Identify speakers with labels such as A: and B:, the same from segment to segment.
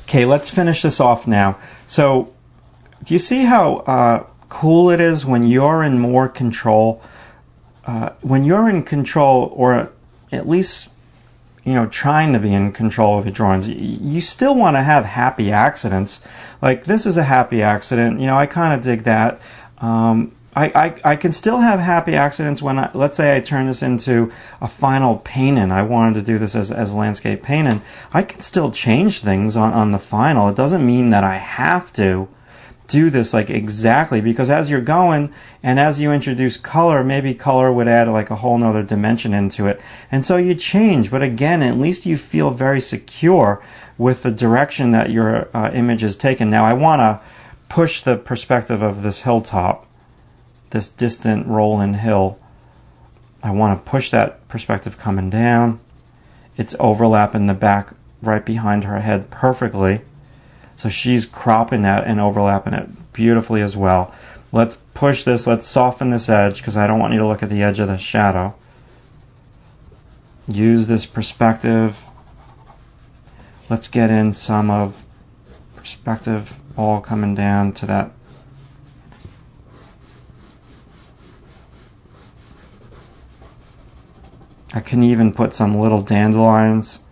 A: Okay, let's finish this off now. So, do you see how cool it is when you're in more control? When you're in control, or at least, trying to be in control of your drawings, you still want to have happy accidents. Like, this is a happy accident. I kind of dig that. I can still have happy accidents when, let's say I turn this into a final painting. I wanted to do this as landscape painting. I can still change things on the final. It doesn't mean that I have to do this like exactly, because as you're going and as you introduce color, maybe color would add like a whole nother dimension into it. And so you change, but again, at least you feel very secure with the direction that your image is taken. Now I want to push the perspective of this hilltop, this distant rolling hill. I want to push that perspective coming down. It's overlapping the back right behind her head perfectly. So she's cropping that and overlapping it beautifully as well. Let's push this. Let's soften this edge because I don't want you to look at the edge of the shadow. Use this perspective. Let's get in some of perspective all coming down to that. I can even put some little dandelions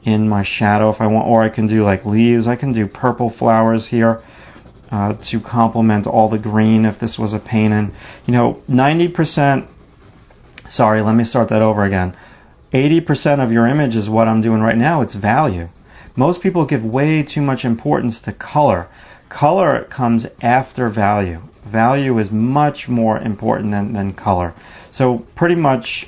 A: in my shadow if I want, or I can do like leaves. I can do purple flowers here to complement all the green if this was a painting. 90%, sorry, let me start that over again. 80% of your image is what I'm doing right now. It's value. Most people give way too much importance to color. Color comes after value. Value is much more important than color. So pretty much,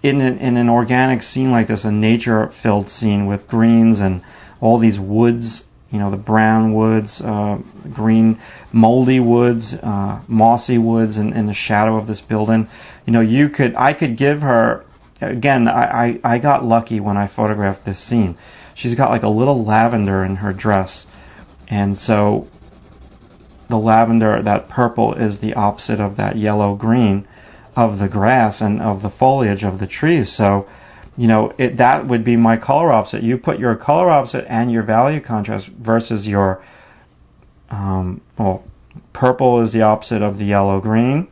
A: in an organic scene like this, a nature-filled scene with greens and all these woods, the brown woods, green, moldy woods, mossy woods in the shadow of this building, I could give her, again, I got lucky when I photographed this scene. She's got like a little lavender in her dress, and so the lavender, that purple, is the opposite of that yellow-green of the grass and of the foliage of the trees. So, that would be my color opposite. You put your color opposite and your value contrast versus your, purple is the opposite of the yellow-green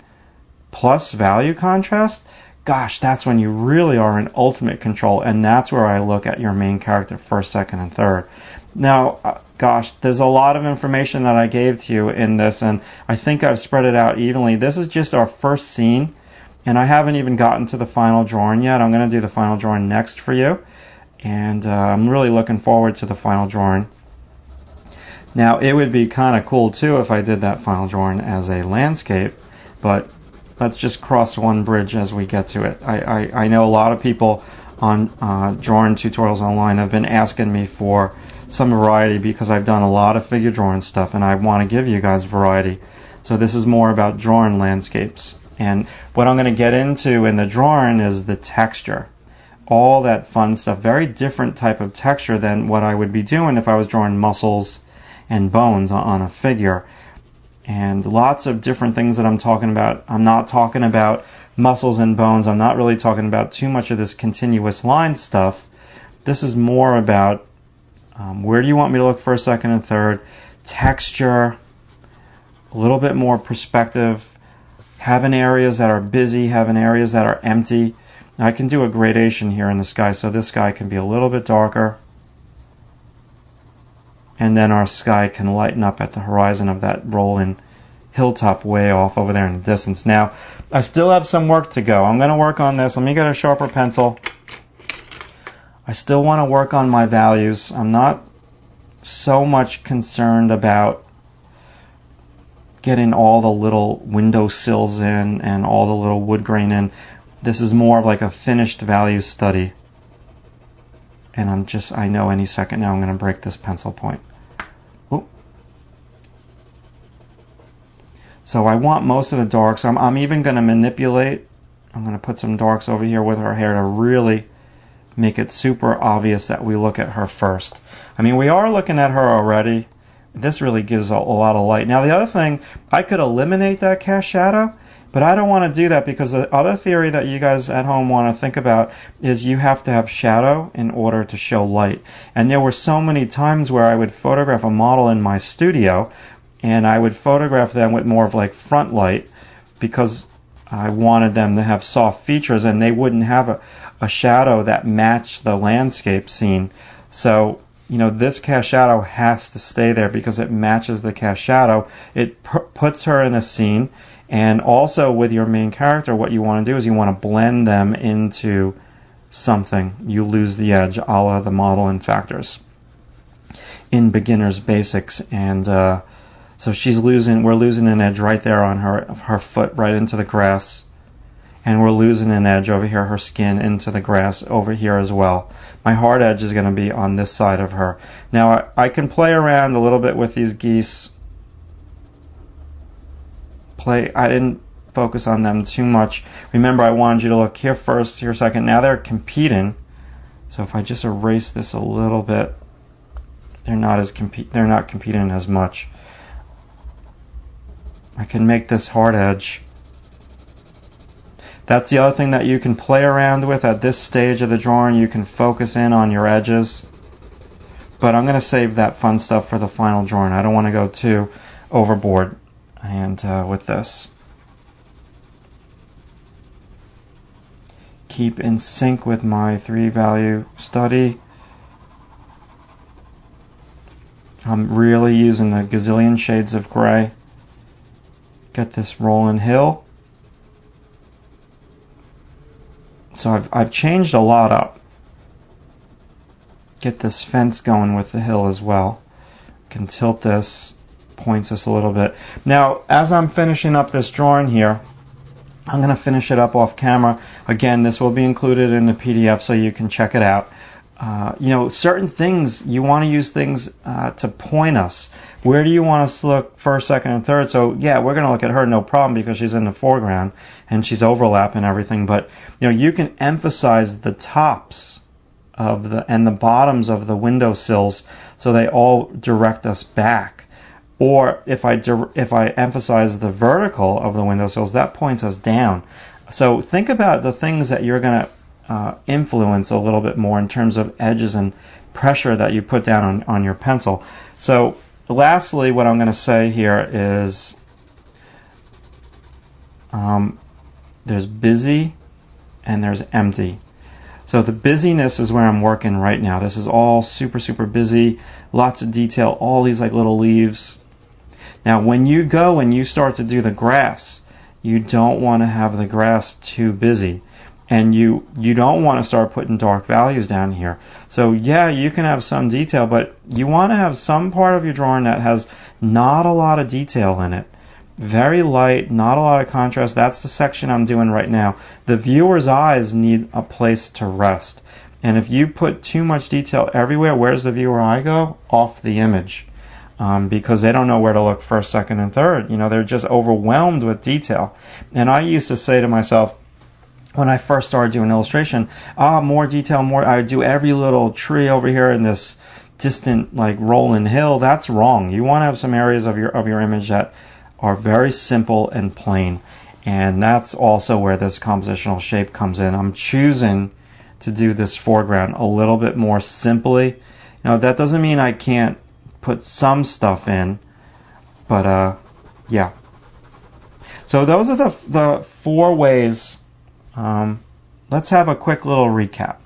A: plus value contrast. Gosh, that's when you really are in ultimate control, and that's where I look at your main character first, second, and third. Now, gosh, there's a lot of information that I gave to you in this, and I think I've spread it out evenly. This is just our first scene. And I haven't even gotten to the final drawing yet. I'm going to do the final drawing next for you. And I'm really looking forward to the final drawing. Now, it would be kind of cool, too, if I did that final drawing as a landscape. But let's just cross one bridge as we get to it. I know a lot of people on drawing tutorials online have been asking me for some variety because I've done a lot of figure drawing stuff. And I want to give you guys variety. So this is more about drawing landscapes. And what I'm going to get into in the drawing is the texture. All that fun stuff. Very different type of texture than what I would be doing if I was drawing muscles and bones on a figure. And lots of different things that I'm talking about. I'm not talking about muscles and bones. I'm not really talking about too much of this continuous line stuff. This is more about where do you want me to look first, second, and third. Texture. A little bit more perspective. Having areas that are busy, having areas that are empty. Now I can do a gradation here in the sky, so this sky can be a little bit darker. And then our sky can lighten up at the horizon of that rolling hilltop way off over there in the distance. Now, I still have some work to go. I'm going to work on this. Let me get a sharper pencil. I still want to work on my values. I'm not so much concerned about getting all the little window sills in and all the little wood grain in. This is more of like a finished value study. And I know any second now I'm going to break this pencil point. Ooh. So I want most of the darks. I'm even going to manipulate. I'm going to put some darks over here with her hair to really make it super obvious that we look at her first. I mean, we are looking at her already. This really gives a lot of light. Now, the other thing, I could eliminate that cast shadow, But I don't want to do that because the other theory that you guys at home want to think about is you have to have shadow in order to show light. And there were so many times where I would photograph a model in my studio and I would photograph them with more of like front light because I wanted them to have soft features and they wouldn't have a shadow that matched the landscape scene. So, you know, this cast shadow has to stay there because it matches the cast shadow. It puts her in a scene. And also with your main character, what you want to do is you want to blend them into something. You lose the edge, a la the model in Factors in Beginner's Basics. And so we're losing an edge right there on her foot right into the grass. And we're losing an edge over here, her skin into the grass over here as well. My hard edge is going to be on this side of her. Now I can play around a little bit with these geese. I didn't focus on them too much. Remember, I wanted you to look here first, here second. Now they're competing. So if I just erase this a little bit, they're not competing as much. I can make this hard edge. That's the other thing that you can play around with at this stage of the drawing. You can focus in on your edges. But I'm going to save that fun stuff for the final drawing. I don't want to go too overboard. And with this, keep in sync with my 3-value study. I'm really using a gazillion shades of gray. Get this rolling hill. So I've changed a lot up. Get this fence going with the hill as well. Can tilt this. Points us a little bit. Now, as I'm finishing up this drawing here, I'm going to finish it up off camera. Again, this will be included in the PDF so you can check it out. You know, certain things, you want to use things to point us. Where do you want us to look first, second, and third? So, yeah, we're going to look at her, no problem, because she's in the foreground and she's overlapping everything. But, you know, you can emphasize the tops of and the bottoms of the windowsills so they all direct us back. Or if I emphasize the vertical of the windowsills, that points us down. So think about the things that you're going to influence a little bit more in terms of edges and pressure that you put down on your pencil. So lastly, what I'm going to say here is there's busy and there's empty. So the busyness is where I'm working right now. This is all super, super busy, lots of detail, all these like little leaves. Now, when you go and you start to do the grass, you don't want to have the grass too busy. And you don't want to start putting dark values down here. So, yeah, you can have some detail, but you want to have some part of your drawing that has not a lot of detail in it. Very light, not a lot of contrast. That's the section I'm doing right now. The viewer's eyes need a place to rest. And if you put too much detail everywhere, where's the viewer eye go? Off the image. Because they don't know where to look first, second, and third. You know, they're just overwhelmed with detail. And I used to say to myself, when I first started doing illustration, more detail, more. I would do every little tree over here in this distant, like, rolling hill. That's wrong. You want to have some areas of your image that are very simple and plain. And that's also where this compositional shape comes in. I'm choosing to do this foreground a little bit more simply. Now, that doesn't mean I can't put some stuff in, but yeah. So those are the 4 ways. Let's have a quick little recap.